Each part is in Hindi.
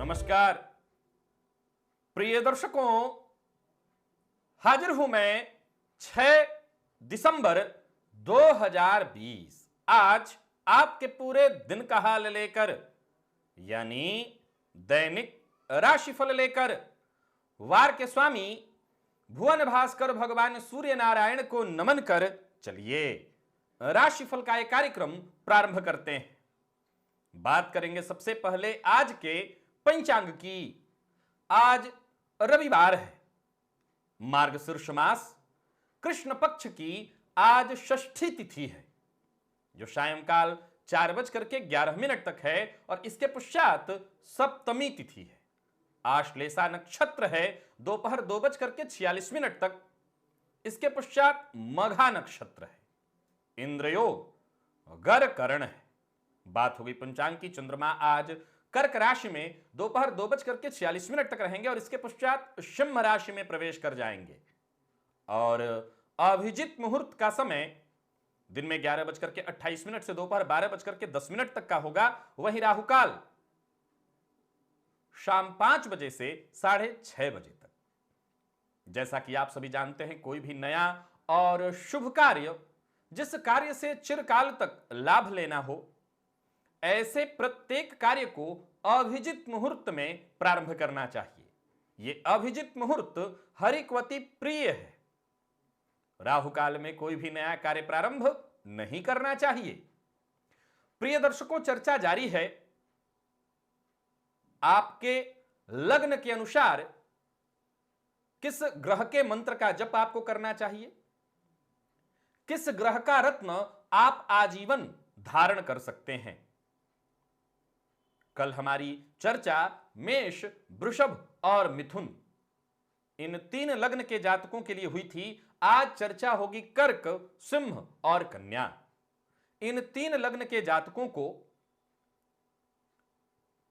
नमस्कार प्रिय दर्शकों, हाजिर हूं मैं 6 दिसंबर 2020 आज आपके पूरे दिन का हाल लेकर, यानी दैनिक राशिफल लेकर। वार के स्वामी भुवन भास्कर भगवान सूर्य नारायण को नमन कर चलिए राशिफल का एक कार्यक्रम प्रारंभ करते हैं। बात करेंगे सबसे पहले आज के पंचांग की। आज रविवार है, मार्गशीर्ष मास कृष्ण पक्ष की आज षष्ठी तिथि है, जो सायंकाल 4:11 तक है और इसके पश्चात सप्तमी तिथि है। आश्लेषा नक्षत्र है दोपहर 2:46 तक, इसके पश्चात मघा नक्षत्र है। इंद्रयोग गर करण है। बात होगी पंचांग की। चंद्रमा आज कर्क राशि में दोपहर 2:46 तक रहेंगे और इसके पश्चात सिंह राशि में प्रवेश कर जाएंगे। और अभिजित मुहूर्त का समय दिन में 11:28 से दोपहर 12:10 तक का होगा। वहीं राहुकाल शाम 5 बजे से 6:30 बजे तक। जैसा कि आप सभी जानते हैं, कोई भी नया और शुभ कार्य, जिस कार्य से चिरकाल तक लाभ लेना हो, ऐसे प्रत्येक कार्य को अभिजित मुहूर्त में प्रारंभ करना चाहिए। यह अभिजित मुहूर्त हरिक्वती प्रिय है। राहुकाल में कोई भी नया कार्य प्रारंभ नहीं करना चाहिए। प्रिय दर्शकों, चर्चा जारी है। आपके लग्न के अनुसार किस ग्रह के मंत्र का जप आपको करना चाहिए, किस ग्रह का रत्न आप आजीवन धारण कर सकते हैं। कल हमारी चर्चा मेष, वृषभ और मिथुन, इन 3 लग्न के जातकों के लिए हुई थी। आज चर्चा होगी कर्क, सिंह और कन्या। इन 3 लग्न के जातकों को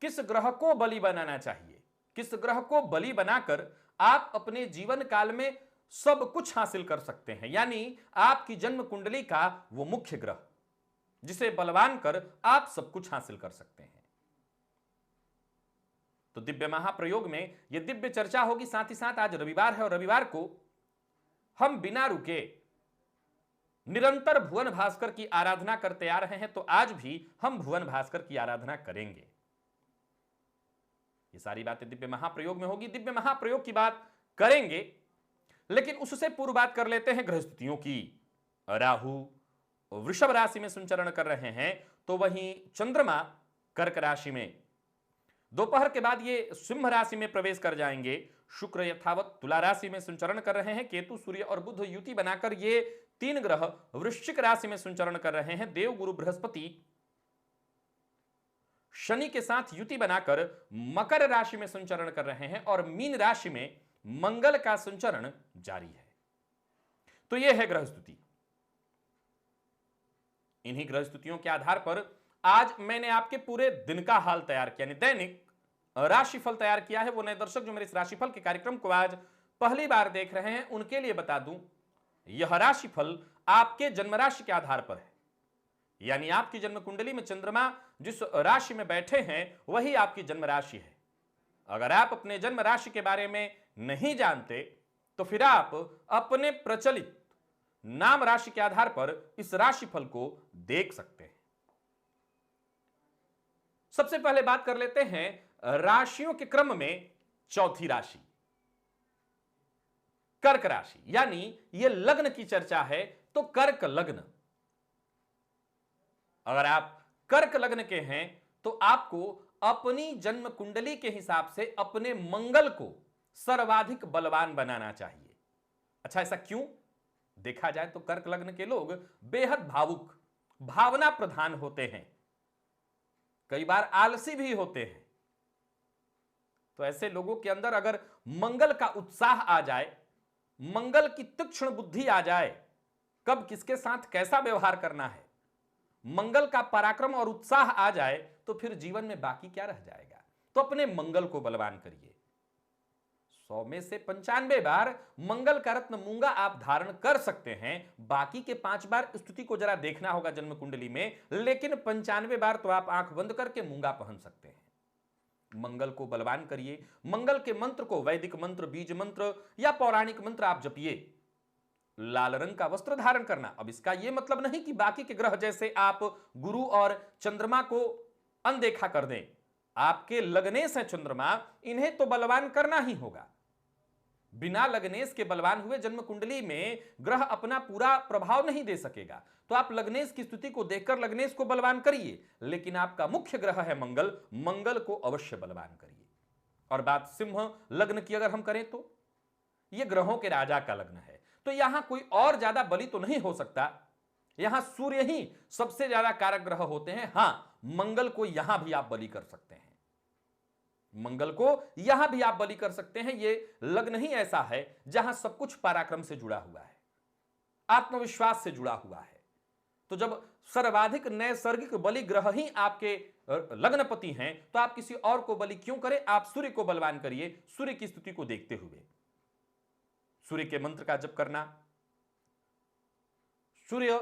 किस ग्रह को बलि बनाना चाहिए, किस ग्रह को बलि बनाकर आप अपने जीवन काल में सब कुछ हासिल कर सकते हैं, यानी आपकी जन्म कुंडली का वो मुख्य ग्रह जिसे बलवान कर आप सब कुछ हासिल कर सकते हैं। तो दिव्य महाप्रयोग में यह दिव्य चर्चा होगी। साथ ही साथ आज रविवार है और रविवार को हम बिना रुके निरंतर भुवन भास्कर की आराधना करते आ रहे हैं, तो आज भी हम भुवन भास्कर की आराधना करेंगे। ये सारी बातें दिव्य महाप्रयोग में होगी। दिव्य महाप्रयोग की बात करेंगे, लेकिन उससे पूर्व बात कर लेते हैं ग्रहस्थितियों की। राहु वृषभ राशि में संचरण कर रहे हैं, तो वहीं चंद्रमा कर्क राशि में, दोपहर के बाद ये सिंह राशि में प्रवेश कर जाएंगे। शुक्र यथावत तुला राशि में संचरण कर रहे हैं। केतु, सूर्य और बुध युति बनाकर ये 3 ग्रह वृश्चिक राशि में संचरण कर रहे हैं। देव, गुरु, बृहस्पति शनि के साथ युति बनाकर मकर राशि में संचरण कर रहे हैं और मीन राशि में मंगल का संचरण जारी है। तो यह है ग्रहस्थिति। इन्हीं ग्रहस्थितियों के आधार पर आज मैंने आपके पूरे दिन का हाल तैयार किया, यानी दैनिक राशिफल तैयार किया है। वो नए दर्शक जो मेरे इस राशिफल के कार्यक्रम को आज पहली बार देख रहे हैं, उनके लिए बता दूं, यह राशिफल आपके जन्म राशि के आधार पर है। यानी आपकी जन्म कुंडली में चंद्रमा जिस राशि में बैठे हैं वही आपकी जन्म राशि है। अगर आप अपने जन्म राशि के बारे में नहीं जानते, तो फिर आप अपने प्रचलित नाम राशि के आधार पर इस राशिफल को देख सकते हैं। सबसे पहले बात कर लेते हैं राशियों के क्रम में चौथी राशि कर्क राशि, यानी यह लग्न की चर्चा है, तो कर्क लग्न। अगर आप कर्क लग्न के हैं तो आपको अपनी जन्म कुंडली के हिसाब से अपने मंगल को सर्वाधिक बलवान बनाना चाहिए। अच्छा, ऐसा क्यों? देखा जाए तो कर्क लग्न के लोग बेहद भावुक, भावना प्रधान होते हैं, कई बार आलसी भी होते हैं। तो ऐसे लोगों के अंदर अगर मंगल का उत्साह आ जाए, मंगल की तीक्ष्ण बुद्धि आ जाए, कब किसके साथ कैसा व्यवहार करना है, मंगल का पराक्रम और उत्साह आ जाए, तो फिर जीवन में बाकी क्या रह जाएगा। तो अपने मंगल को बलवान करिए। 100 में से 95 बार मंगल का रत्न मूंगा आप धारण कर सकते हैं। बाकी के 5 बार स्तुति को जरा देखना होगा जन्म कुंडली में, लेकिन 95 बार तो आप आंख बंद करके मूंगा पहन सकते हैं। मंगल को बलवान करिए। मंगल के मंत्र को, वैदिक मंत्र, बीज मंत्र या पौराणिक मंत्र आप जपिए। लाल रंग का वस्त्र धारण करना। अब इसका यह मतलब नहीं कि बाकी के ग्रह जैसे आप गुरु और चंद्रमा को अनदेखा कर दें। आपके लग्नेश है चंद्रमा, इन्हें तो बलवान करना ही होगा। बिना लग्नेश के बलवान हुए जन्म कुंडली में ग्रह अपना पूरा प्रभाव नहीं दे सकेगा। तो आप लग्नेश की स्थिति को देखकर लग्नेश को बलवान करिए, लेकिन आपका मुख्य ग्रह है मंगल, मंगल को अवश्य बलवान करिए। और बात सिंह लग्न की अगर हम करें तो यह ग्रहों के राजा का लग्न है, तो यहां कोई और ज्यादा बलि तो नहीं हो सकता। यहां सूर्य ही सबसे ज्यादा कारक ग्रह होते हैं। हां, मंगल को यहां भी आप बलि कर सकते हैं, मंगल को यहां भी आप बलि कर सकते हैं। यह लग्न ही ऐसा है जहां सब कुछ पराक्रम से जुड़ा हुआ है, आत्मविश्वास से जुड़ा हुआ है। तो जब सर्वाधिक नैसर्गिक बलि ग्रह ही आपके लग्नपति हैं, तो आप किसी और को बलि क्यों करें? आप सूर्य को बलवान करिए, सूर्य की स्थिति को देखते हुए। सूर्य के मंत्र का जप करना, सूर्य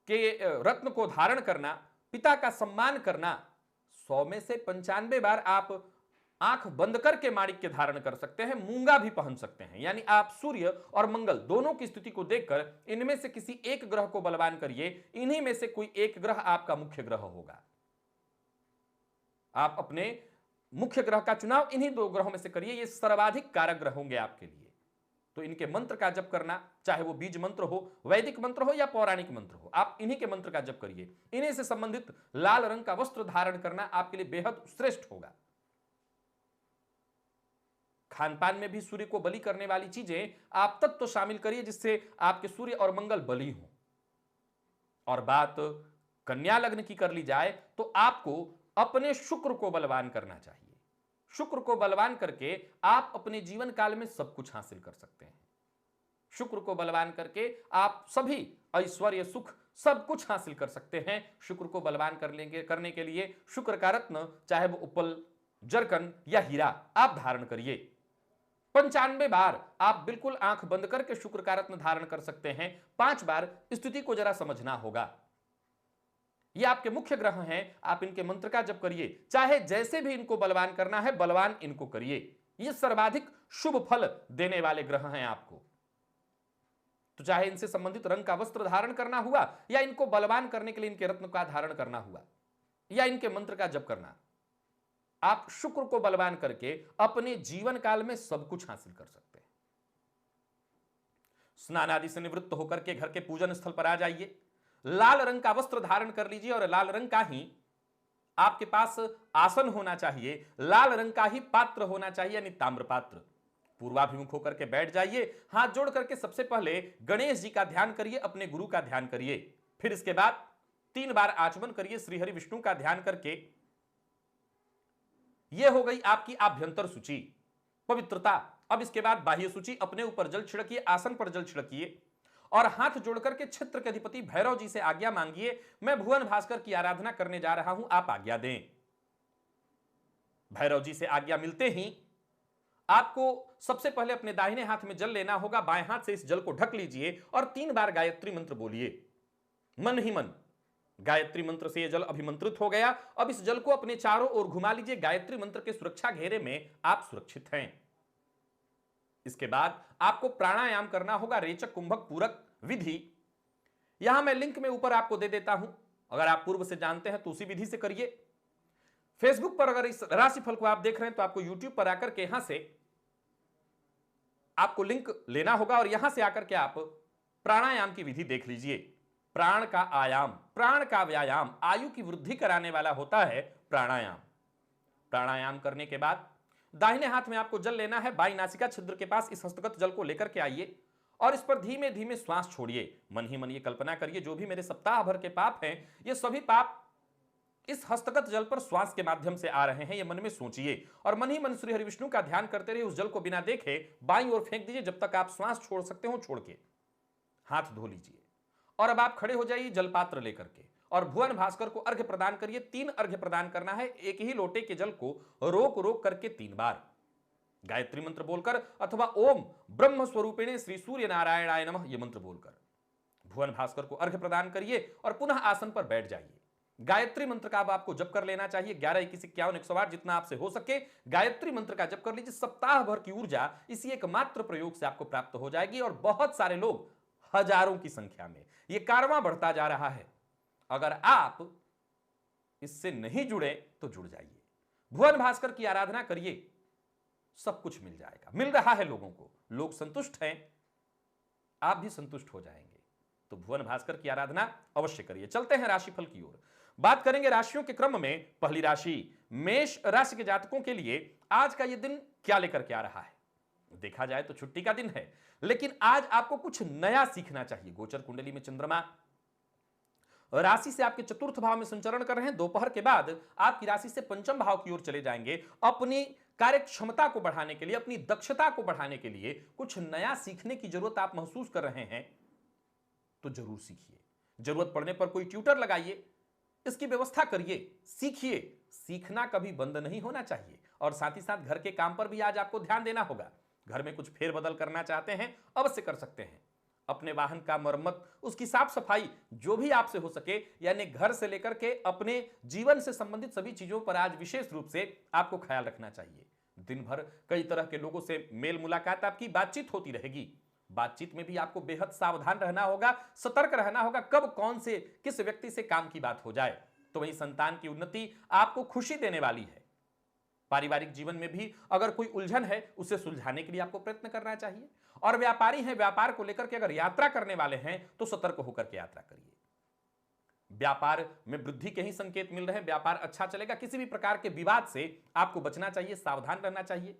के रत्न को धारण करना, पिता का सम्मान करना। 100 में से 95 बार आप आंख बंद करके माणिक्य धारण कर सकते हैं, मूंगा भी पहन सकते हैं। यानी आप सूर्य और मंगल दोनों की स्थिति को देखकर इनमें से किसी एक ग्रह को बलवान करिए। इन्हीं में से कोई एक ग्रह आपका मुख्य ग्रह होगा। आप अपने मुख्य ग्रह का चुनाव इन्हीं दो ग्रहों में से करिए, ये सर्वाधिक कारक ग्रह होंगे आपके लिए। तो इनके मंत्र का जप करना, चाहे वो बीज मंत्र हो, वैदिक मंत्र हो या पौराणिक मंत्र हो, आप इन्हीं के मंत्र का जप करिए। इन्हीं से संबंधित लाल रंग का वस्त्र धारण करना आपके लिए बेहद श्रेष्ठ होगा। खान पान में भी सूर्य को बलि करने वाली चीजें आप तत्व तो शामिल करिए जिससे आपके सूर्य और मंगल बलि हो। और बात कन्या लग्न की कर ली जाए तो आपको अपने शुक्र को बलवान करना चाहिए। शुक्र को बलवान करके आप अपने जीवन काल में सब कुछ हासिल कर सकते हैं। शुक्र को बलवान करके आप सभी ऐश्वर्य, सुख, सब कुछ हासिल कर सकते हैं। शुक्र को बलवान करने के लिए शुक्र का रत्न, चाहे वो उपल, जरकन या हीरा, आप धारण करिए। 95 बार आप बिल्कुल आंख बंद करके शुक्र का रत्न धारण कर सकते हैं। 5 बार स्थिति को जरा समझना होगा। ये आपके मुख्य ग्रह हैं, आप इनके मंत्र का जप करिए। चाहे जैसे भी इनको बलवान करना है, बलवान इनको करिए। ये सर्वाधिक शुभ फल देने वाले ग्रह हैं आपको। तो चाहे इनसे संबंधित रंग का वस्त्र धारण करना हुआ, या इनको बलवान करने के लिए इनके रत्न का धारण करना हुआ, या इनके मंत्र का जप करना, आप शुक्र को बलवान करके अपने जीवन काल में सब कुछ हासिल कर सकते हैं। स्नान आदि से निवृत्त होकर के घर के पूजन स्थल पर आ जाइए। लाल रंग का वस्त्र धारण कर लीजिए और लाल रंग का ही आपके पास आसन होना चाहिए, लाल रंग का ही पात्र होना चाहिए, यानी ताम्र पात्र। पूर्वाभिमुख होकर के बैठ जाइए। हाथ जोड़ करके सबसे पहले गणेश जी का ध्यान करिए, अपने गुरु का ध्यान करिए। फिर इसके बाद 3 बार आचमन करिए श्रीहरि विष्णु का ध्यान करके। यह हो गई आपकी आभ्यंतर सूची, पवित्रता। अब इसके बाद बाह्य सूची, अपने ऊपर जल छिड़किए, आसन पर जल छिड़किए और हाथ जोड़कर के क्षेत्र के अधिपति भैरव जी से आज्ञा मांगिए। मैं भुवन भास्कर की आराधना करने जा रहा हूं, आप आज्ञा दें। भैरव जी से आज्ञा मिलते ही आपको सबसे पहले अपने दाहिने हाथ में जल लेना होगा, बाएं हाथ से इस जल को ढक लीजिए और 3 बार गायत्री मंत्र बोलिए, मन ही मन। गायत्री मंत्र से यह जल अभिमंत्रित हो गया। अब इस जल को अपने चारों ओर घुमा लीजिए। गायत्री मंत्र के सुरक्षा घेरे में आप सुरक्षित हैं। इसके बाद आपको प्राणायाम करना होगा, रेचक, कुंभक, पूरक विधि। यहां मैं लिंक में ऊपर आपको दे देता हूं, अगर आप पूर्व से जानते हैं तो उसी विधि से करिए। फेसबुक पर अगर इस राशिफल को आप देख रहे हैं तो आपको यूट्यूब पर आकर के यहां से आपको लिंक लेना होगा और यहां से आकर के आप प्राणायाम की विधि देख लीजिए। प्राण का आयाम, प्राण का व्यायाम, आयु की वृद्धि कराने वाला होता है प्राणायाम। प्राणायाम करने के बाद दाहिने हाथ में आपको जल लेना है, बाई नासिका छिद्र के पास इस हस्तगत जल को लेकर के आइए और इस पर धीमे धीमे श्वास छोड़िए। मन ही मन ये कल्पना करिए, जो भी मेरे सप्ताह भर के पाप हैं, ये सभी पाप इस हस्तगत जल पर श्वास के माध्यम से आ रहे हैं, ये मन में सोचिए और मन ही मन श्री हरि विष्णु का ध्यान करते रहिए। उस जल को बिना देखे बाईं ओर फेंक दीजिए। जब तक आप श्वास छोड़ सकते हो छोड़ के हाथ धो लीजिए और अब आप खड़े हो जाइए जलपात्र लेकर के और भुवन भास्कर को अर्घ्य प्रदान करिए। 3 अर्घ्य प्रदान करना है। एक ही लोटे के जल को रोक रोक करके 3 बार गायत्री मंत्र बोलकर अथवा ओम ब्रह्म स्वरूपिणे श्री सूर्य नारायणाय नमः ये मंत्र बोलकर भुवन भास्कर को अर्घ्य प्रदान करिए और पुनः आसन पर बैठ जाइए। गायत्री मंत्र का अब आपको जप कर लेना चाहिए। 11 21 51 108 जितना आपसे हो सके गायत्री मंत्र का जप कर लीजिए। सप्ताह भर की ऊर्जा इसी एकमात्र प्रयोग से आपको प्राप्त हो जाएगी और बहुत सारे लोग, हजारों की संख्या में, यह कारवां बढ़ता जा रहा है। अगर आप इससे नहीं जुड़े तो जुड़ जाइए। भुवन भास्कर की आराधना करिए, सब कुछ मिल जाएगा। मिल रहा है लोगों को, लोग संतुष्ट हैं, आप भी संतुष्ट हो जाएंगे। तो भुवन भास्कर की आराधना अवश्य करिए। चलते हैं राशिफल की ओर, बात करेंगे राशियों के क्रम में। पहली राशि मेष राशि के जातकों के लिए आज का यह दिन क्या लेकर के आ रहा है। देखा जाए तो छुट्टी का दिन है, लेकिन आज आपको कुछ नया सीखना चाहिए। गोचर कुंडली में चंद्रमा राशि से आपके चतुर्थ भाव में संचरण कर रहे हैं। दोपहर के बाद आपकी राशि से पंचम भाव की ओर चले जाएंगे। अपनी कार्य क्षमता को बढ़ाने के लिए, अपनी दक्षता को बढ़ाने के लिए कुछ नया सीखने की जरूरत आप महसूस कर रहे हैं तो जरूर सीखिए। जरूरत पड़ने पर कोई ट्यूटर लगाइए, इसकी व्यवस्था करिए, सीखिए। सीखना कभी बंद नहीं होना चाहिए। और साथ ही साथ घर के काम पर भी आज आपको ध्यान देना होगा। घर में कुछ फेरबदल करना चाहते हैं, अवश्य कर सकते हैं। अपने वाहन का मरम्मत, उसकी साफ सफाई, जो भी आपसे हो सके, यानी घर से लेकर के अपने जीवन से संबंधित सभी चीजों पर आज विशेष रूप से आपको ख्याल रखना चाहिए। दिन भर कई तरह के लोगों से मेल मुलाकात, आपकी बातचीत होती रहेगी। बातचीत में भी आपको बेहद सावधान रहना होगा, सतर्क रहना होगा, कब कौन से किस व्यक्ति से काम की बात हो जाए। तो वही संतान की उन्नति आपको खुशी देने वाली है। पारिवारिक जीवन में भी अगर कोई उलझन है, उसे सुलझाने के लिए आपको प्रयत्न करना चाहिए। और व्यापारी हैं, व्यापार को लेकर के अगर यात्रा करने वाले हैं तो सतर्क होकर के यात्रा करिए। व्यापार में वृद्धि के ही संकेत मिल रहे हैं, व्यापार अच्छा चलेगा। किसी भी प्रकार के विवाद से आपको बचना चाहिए, सावधान रहना चाहिए।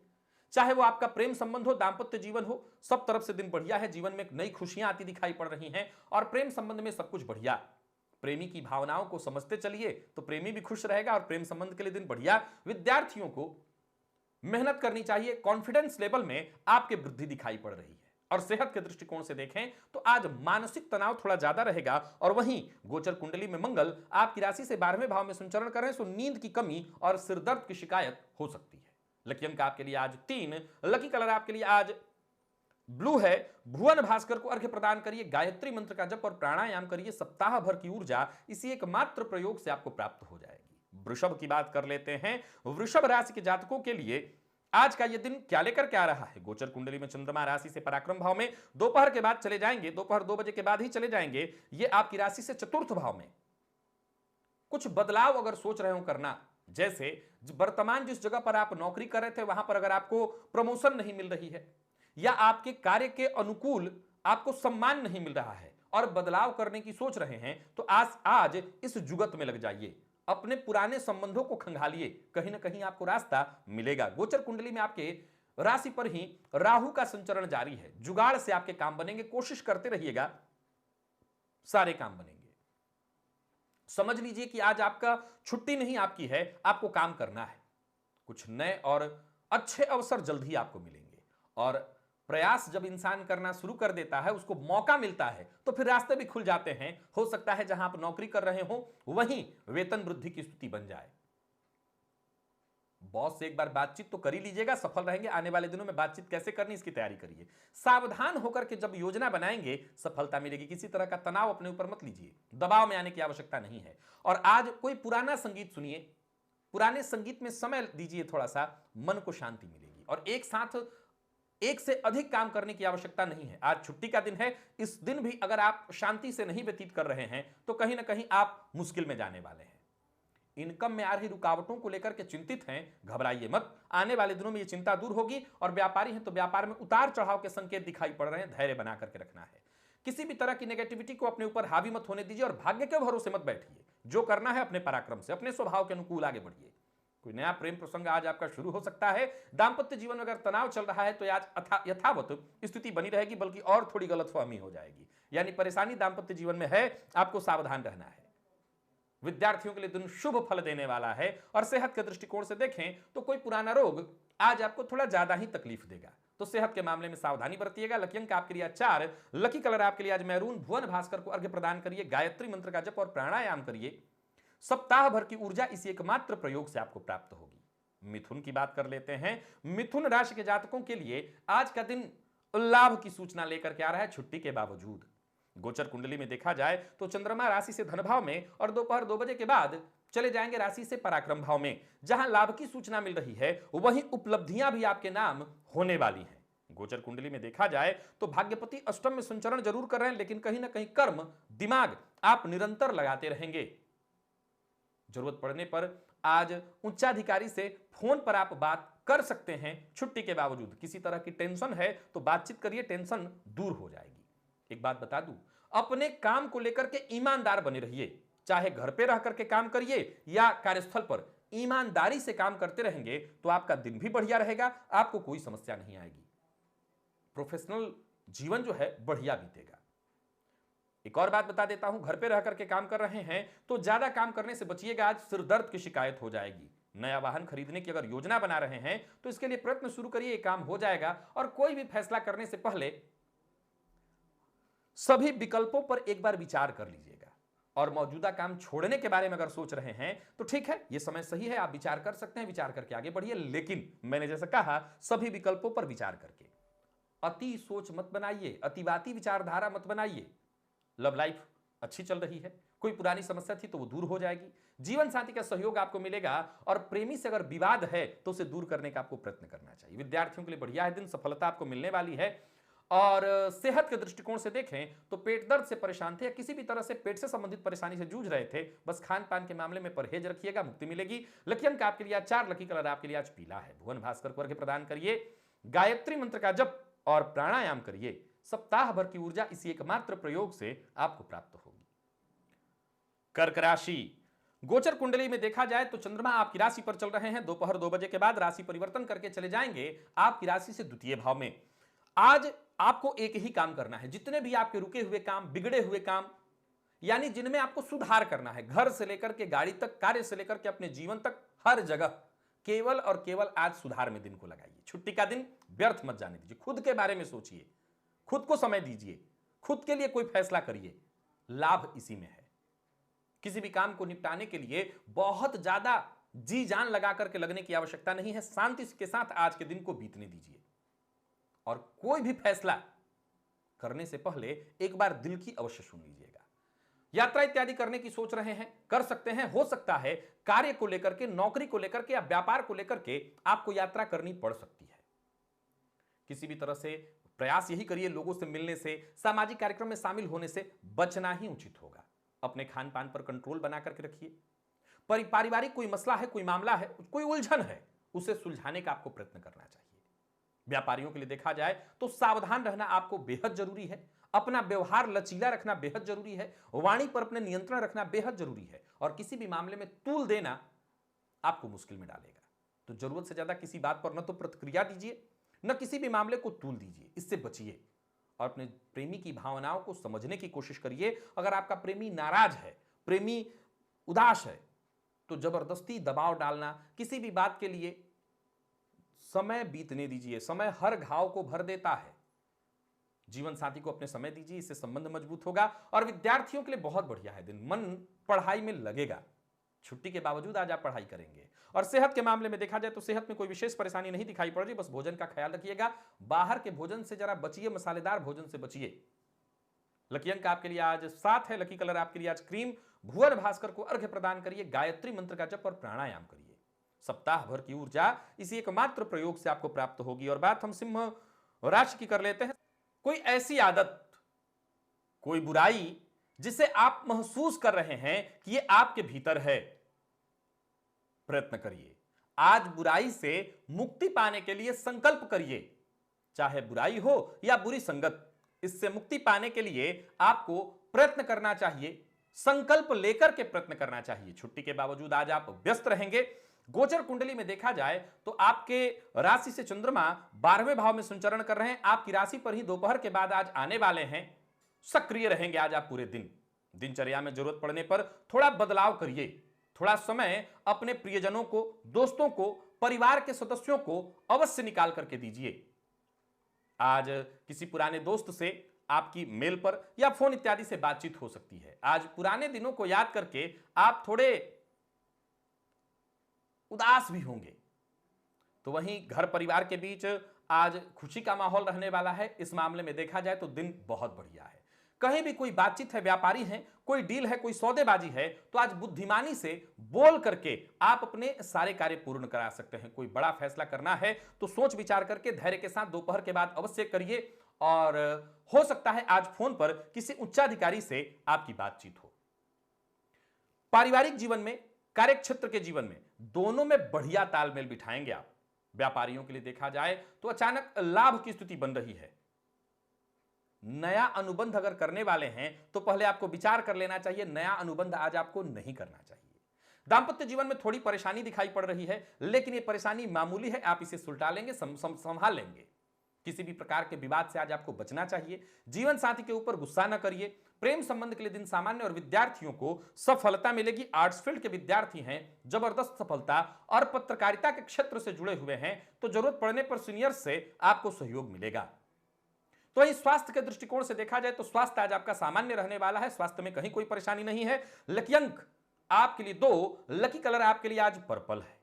चाहे वो आपका प्रेम संबंध हो, दाम्पत्य जीवन हो, सब तरफ से दिन बढ़िया है। जीवन में नई खुशियां आती दिखाई पड़ रही हैं और प्रेम संबंध में सब कुछ बढ़िया। प्रेमी की भावनाओं को समझते चलिए तो प्रेमी भी खुश रहेगा और प्रेम संबंध के लिए दिन बढ़िया। विद्यार्थियों को मेहनत करनी चाहिए, कॉन्फिडेंस लेवल में आपके वृद्धि दिखाई पड़ रही है। और सेहत के दृष्टिकोण से देखें तो आज मानसिक तनाव थोड़ा ज्यादा रहेगा। और वहीं गोचर कुंडली में मंगल आपकी राशि से 12वें भाव में संचरण कर रहे हैं, सो नींद की कमी और सिरदर्द की शिकायत हो सकती है। लकी अंक आपके लिए आज 3, लकी कलर आपके लिए आज ब्लू है। भुवन भास्कर को अर्घ्य प्रदान करिए, गायत्री मंत्र का जप और प्राणायाम करिए। सप्ताह भर की ऊर्जा इसी एकमात्र प्रयोग से आपको प्राप्त हो जाएगी। वृषभ की बात कर लेते हैं। वृषभ राशि के जातकों के लिए आज का यह दिन क्या लेकर के आ रहा है। गोचर कुंडली में चंद्रमा राशि से पराक्रम भाव में दोपहर के बाद चले जाएंगे, दोपहर 2 बजे के बाद ही चले जाएंगे। ये आपकी राशि से चतुर्थ भाव में कुछ बदलाव अगर सोच रहे हो करना, जैसे वर्तमान जिस जगह पर आप नौकरी कर रहे थे वहां पर अगर आपको प्रमोशन नहीं मिल रही है या आपके कार्य के अनुकूल आपको सम्मान नहीं मिल रहा है और बदलाव करने की सोच रहे हैं, तो आज इस जुगत में लग जाइए। अपने पुराने संबंधों को खंगालिए, कहीं ना कहीं आपको रास्ता मिलेगा। गोचर कुंडली में आपके राशि पर ही राहु का संचरण जारी है। जुगाड़ से आपके काम बनेंगे, कोशिश करते रहिएगा, सारे काम बनेंगे। समझ लीजिए कि आज आपका छुट्टी नहीं आपकी है, आपको काम करना है। कुछ नए और अच्छे अवसर जल्द ही आपको मिलेंगे। और प्रयास जब इंसान करना शुरू कर देता है, उसको मौका मिलता है, तो फिर रास्ते भी खुल जाते हैं। हो सकता है जहां आप नौकरी कर रहे हो वहीं वेतन वृद्धि की स्थिति बन जाए। बॉस से एक बार बातचीत तो कर ही लीजिएगा, सफल रहेंगे। आने वाले दिनों में बातचीत कैसे करनी इसकी तैयारी करिए। सावधान होकर के जब योजना बनाएंगे सफलता मिलेगी। किसी तरह का तनाव अपने ऊपर मत लीजिए, दबाव में आने की आवश्यकता नहीं है। और आज कोई पुराना संगीत सुनिए, पुराने संगीत में समय दीजिए, थोड़ा सा मन को शांति मिलेगी। और एक साथ एक से अधिक काम करने की आवश्यकता नहीं है। आज छुट्टी का दिन है, इस दिन भी अगर आप शांति से नहीं व्यतीत कर रहे हैं तो कहीं ना कहीं आप मुश्किल में जाने वाले हैं। इनकम में आ रही रुकावटों को लेकर के चिंतित हैं, घबराइए मत। आने वाले दिनों में ये चिंता दूर होगी। और व्यापारी हैं तो व्यापार में उतार चढ़ाव के संकेत दिखाई पड़ रहे हैं, धैर्य बना करके रखना है। किसी भी तरह की नेगेटिविटी को अपने ऊपर हावी मत होने दीजिए और भाग्य के भरोसे मत बैठिए। जो करना है अपने पराक्रम से, अपने स्वभाव के अनुकूल आगे बढ़िए। कोई नया प्रेम प्रसंग आज आपका शुरू हो सकता है। दाम्पत्य जीवन में अगर तनाव चल रहा है तो आज यथावत स्थिति बनी रहेगी, बल्कि और थोड़ी गलतफहमी हो जाएगी। यानी परेशानी दाम्पत्य जीवन में है, आपको सावधान रहना है। विद्यार्थियों के लिए दिन शुभ फल देने वाला है। और सेहत के दृष्टिकोण से देखें तो कोई पुराना रोग आज आपको थोड़ा ज्यादा ही तकलीफ देगा, तो सेहत के मामले में सावधानी बरतिएगा। लकी अंक आपके लिए 4, लकी कलर आपके लिए आज मैरून। भुवन भास्कर को अर्घ्य प्रदान करिए, गायत्री मंत्र का जप और प्राणायाम करिए। सप्ताह भर की ऊर्जा इसी एकमात्र प्रयोग से आपको प्राप्त होगी। मिथुन की बात कर लेते हैं। मिथुन राशि के जातकों के लिए आज का दिन लाभ की सूचना लेकर के आ रहा है। छुट्टी के बावजूद गोचर कुंडली में देखा जाए तो चंद्रमा राशि से धन भाव में और दोपहर 2 बजे के बाद चले जाएंगे राशि से पराक्रम भाव में। जहां लाभ की सूचना मिल रही है वहीं उपलब्धियां भी आपके नाम होने वाली हैं। गोचर कुंडली में देखा जाए तो भाग्यपति अष्टम में संचरण जरूर कर रहे हैं, लेकिन कहीं ना कहीं कर्म दिमाग आप निरंतर लगाते रहेंगे। जरूरत पड़ने पर आज उच्चाधिकारी से फोन पर आप बात कर सकते हैं। छुट्टी के बावजूद किसी तरह की टेंशन है तो बातचीत करिए, टेंशन दूर हो जाएगी। एक बात बता दूं, अपने काम को लेकर के ईमानदार बने रहिए। चाहे घर पे रह करके काम करिए या कार्यस्थल पर, ईमानदारी से काम करते रहेंगे तो आपका दिन भी बढ़िया रहेगा, आपको कोई समस्या नहीं आएगी। प्रोफेशनल जीवन जो है बढ़िया बीतेगा। एक और बात बता देता हूं, घर पे रह करके काम कर रहे हैं तो ज्यादा काम करने से बचिएगा, आज सिर दर्द की शिकायत हो जाएगी। नया वाहन खरीदने की अगर योजना बना रहे हैं तो इसके लिए प्रयत्न शुरू करिए, काम हो जाएगा। और कोई भी फैसला करने से पहले सभी विकल्पों पर एक बार विचार कर लीजिएगा। और मौजूदा काम छोड़ने के बारे में अगर सोच रहे हैं तो ठीक है, यह समय सही है, आप विचार कर सकते हैं, विचार करके आगे बढ़िए। लेकिन मैंने जैसा कहा, सभी विकल्पों पर विचार करके। अति सोच मत बनाइए, अतिवादी विचारधारा मत बनाइए। लव लाइफ अच्छी चल रही है, कोई पुरानी समस्या थी तो वो दूर हो जाएगी। जीवन साथी का सहयोग आपको मिलेगा और प्रेमी से अगर विवाद है तो उसे दूर करने का आपको प्रयत्न करना चाहिए। विद्यार्थियों के लिए बढ़िया है दिन, सफलता आपको मिलने वाली है। और सेहत के दृष्टिकोण से देखें तो पेट दर्द से परेशान थे या किसी भी तरह से पेट से संबंधित परेशानी से जूझ रहे थे, बस खान पान के मामले में परहेज रखिएगा, मुक्ति मिलेगी। लकी अंक आपके लिए आज 4, लकी कलर आपके लिए आज पीला है। भुवन भास्कर को अर्घ्य प्रदान करिए, गायत्री मंत्र का जप और प्राणायाम करिए। सप्ताह भर की ऊर्जा इसी एकमात्र प्रयोग से आपको प्राप्त होगी। कर्क राशि, गोचर कुंडली में देखा जाए तो चंद्रमा आपकी राशि पर चल रहे हैं। दोपहर 2 बजे के बाद राशि परिवर्तन करके चले जाएंगे आपकी राशि से द्वितीय भाव में। आज आपको एक ही काम करना है, जितने भी आपके रुके हुए काम, बिगड़े हुए काम, यानी जिनमें आपको सुधार करना है, घर से लेकर के गाड़ी तक, कार्य से लेकर के अपने जीवन तक, हर जगह केवल और केवल आज सुधार में दिन को लगाइए। छुट्टी का दिन व्यर्थ मत जाने दीजिए, खुद के बारे में सोचिए, खुद को समय दीजिए, खुद के लिए कोई फैसला करिए, लाभ इसी में है। किसी भी काम को निपटाने के लिए बहुत ज्यादा जी जान लगा करके लगने की आवश्यकता नहीं है। शांति के साथ आज के दिन को बीतने दीजिए। और कोई भी फैसला करने से पहले एक बार दिल की अवश्य सुन लीजिएगा। यात्रा इत्यादि करने की सोच रहे हैं, कर सकते हैं। हो सकता है कार्य को लेकर के, नौकरी को लेकर के या व्यापार को लेकर के आपको यात्रा करनी पड़ सकती है। किसी भी तरह से प्रयास यही करिए, लोगों से मिलने से, सामाजिक कार्यक्रम में शामिल होने से बचना ही उचित होगा। अपने खान पान पर कंट्रोल बना करके रखिए। पारिवारिक कोई मसला है, कोई मामला है, कोई उलझन है, उसे सुलझाने का आपको प्रयत्न करना चाहिए। व्यापारियों के लिए देखा जाए तो सावधान रहना आपको बेहद जरूरी है। अपना व्यवहार लचीला रखना बेहद जरूरी है। वाणी पर अपने नियंत्रण रखना बेहद जरूरी है। और किसी भी मामले में तूल देना आपको मुश्किल में डालेगा। तो जरूरत से ज्यादा किसी बात पर न तो प्रतिक्रिया दीजिए, न किसी भी मामले को तूल दीजिए, इससे बचिए। और अपने प्रेमी की भावनाओं को समझने की कोशिश करिए। अगर आपका प्रेमी नाराज है, प्रेमी उदास है, तो जबरदस्ती दबाव डालना, किसी भी बात के लिए समय बीतने दीजिए। समय हर घाव को भर देता है। जीवन साथी को अपने समय दीजिए, इससे संबंध मजबूत होगा। और विद्यार्थियों के लिए बहुत बढ़िया है दिन, मन पढ़ाई में लगेगा। छुट्टी के बावजूद आज आप पढ़ाई करेंगे। और सेहत के मामले में देखा जाए तो सेहत में कोई विशेष परेशानी नहीं दिखाई पड़ रही, बस भोजन का ख्याल रखिएगा। बाहर के भोजन से जरा बचिए, मसालेदार भोजन से बचिए। लकी अंक आपके लिए आज 7 है, लकी कलर आपके लिए आज क्रीम। भुवन भास्कर को अर्घ्य प्रदान करिए, गायत्री मंत्र का जप और प्राणायाम करिए। सप्ताह भर की ऊर्जा इसी एकमात्र प्रयोग से आपको प्राप्त होगी। और बात हम सिंह राशि की कर लेते हैं। कोई ऐसी आदत, कोई बुराई जिसे आप महसूस कर रहे हैं कि ये आपके भीतर है, प्रयत्न करिए। आज बुराई से मुक्ति पाने के लिए संकल्प करिए। चाहे बुराई हो या बुरी संगत, इससे मुक्ति पाने के लिए आपको प्रयत्न करना चाहिए, संकल्प लेकर के प्रयत्न करना चाहिए। छुट्टी के बावजूद आज आप व्यस्त रहेंगे। गोचर कुंडली में देखा जाए तो आपके राशि से चंद्रमा 12वें भाव में संचरण कर रहे हैं। आपकी राशि पर ही दोपहर के बाद आज आने वाले हैं। सक्रिय रहेंगे आज आप पूरे दिन। दिनचर्या में जरूरत पड़ने पर थोड़ा बदलाव करिए। थोड़ा समय अपने प्रियजनों को, दोस्तों को, परिवार के सदस्यों को अवश्य निकाल करके दीजिए। आज किसी पुराने दोस्त से आपकी मेल पर या फोन इत्यादि से बातचीत हो सकती है। आज पुराने दिनों को याद करके आप थोड़े उदास भी होंगे। तो वहीं घर परिवार के बीच आज खुशी का माहौल रहने वाला है। इस मामले में देखा जाए तो दिन बहुत बढ़िया है। कहीं भी कोई बातचीत है, व्यापारी हैं, कोई डील है, कोई सौदेबाजी है, तो आज बुद्धिमानी से बोल करके आप अपने सारे कार्य पूर्ण करा सकते हैं। कोई बड़ा फैसला करना है तो सोच विचार करके धैर्य के साथ दोपहर के बाद अवश्य करिए, और हो सकता है आज फोन पर किसी उच्चाधिकारी से आपकी बातचीत हो। पारिवारिक जीवन में, कार्य क्षेत्र के जीवन में, दोनों में बढ़िया तालमेल बिठाएंगे आप। व्यापारियों के लिए देखा जाए तो अचानक लाभ की स्थिति बन रही है। नया अनुबंध अगर करने वाले हैं तो पहले आपको विचार कर लेना चाहिए, नया अनुबंध आज आपको नहीं करना चाहिए। दांपत्य जीवन में थोड़ी परेशानी दिखाई पड़ रही है, लेकिन यह परेशानी मामूली है, आप इसे सुलटा लेंगे, संभाल लेंगे। किसी भी प्रकार के विवाद से आज आपको बचना चाहिए। जीवन साथी के ऊपर गुस्सा न करिए। प्रेम संबंध के लिए दिन सामान्य और विद्यार्थियों को सफलता मिलेगी। आर्ट्स फील्ड के विद्यार्थी हैं, जबरदस्त सफलता, और पत्रकारिता के क्षेत्र से जुड़े हुए हैं तो जरूरत पड़ने पर सीनियर से आपको सहयोग मिलेगा। तो वही स्वास्थ्य के दृष्टिकोण से देखा जाए तो स्वास्थ्य आज आपका सामान्य रहने वाला है। स्वास्थ्य में कहीं कोई परेशानी नहीं है। लकी अंक आपके लिए 2, लकी कलर आपके लिए आज पर्पल है।